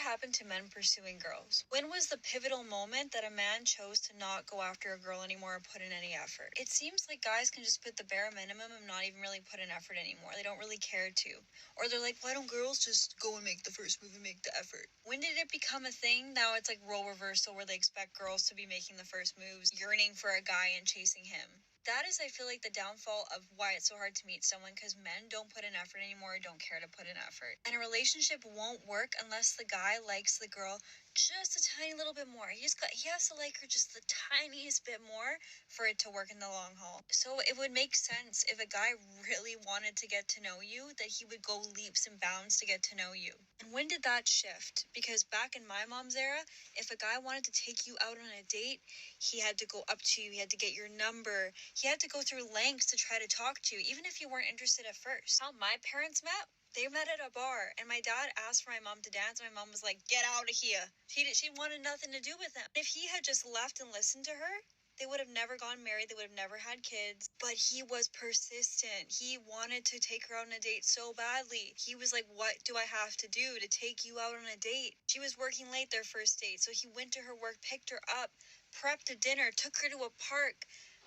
happened to men pursuing girls? When was the pivotal moment that a man chose to not go after a girl anymore or put in any effort? It seems like guys can just put the bare minimum and not even really put in effort anymore. They don't really care to. Or they're like, why don't girls just go and make the first move and make the effort? When did it become a thing? Now it's like role reversal where they expect girls to be making the first moves, yearning for a guy and chasing him. That is, I feel like, the downfall of why it's so hard to meet someone, because men don't put in effort anymore or don't care to put in effort. And a relationship won't work unless the guy likes the girl just a tiny little bit more. He has to like her just the tiniest bit more for it to work in the long haul. So it would make sense if a guy really wanted to get to know you, that he would go leaps and bounds to get to know you. And when did that shift? Because back in my mom's era, if a guy wanted to take you out on a date, he had to go up to you, he had to get your number, he had to go through lengths to try to talk to you, even if you weren't interested at first. How my parents met? They met at a bar, and my dad asked for my mom to dance, and my mom was like, get out of here. She wanted nothing to do with him. If he had just left and listened to her, they would have never gotten married, they would have never had kids. But he was persistent. He wanted to take her out on a date so badly. He was like, what do I have to do to take you out on a date? She was working late their first date, so he went to her work, picked her up, prepped a dinner, took her to a park,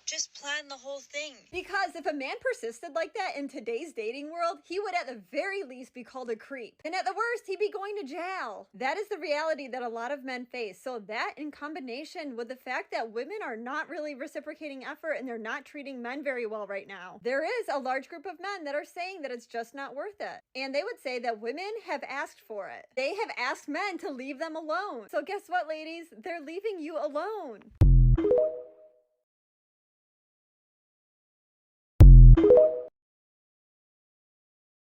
just plan the whole thing. Because if a man persisted like that in today's dating world, he would at the very least be called a creep. And at the worst, he'd be going to jail. That is the reality that a lot of men face. So that, in combination with the fact that women are not really reciprocating effort and they're not treating men very well right now, there is a large group of men that are saying that it's just not worth it. And they would say that women have asked for it. They have asked men to leave them alone. So guess what, ladies? They're leaving you alone.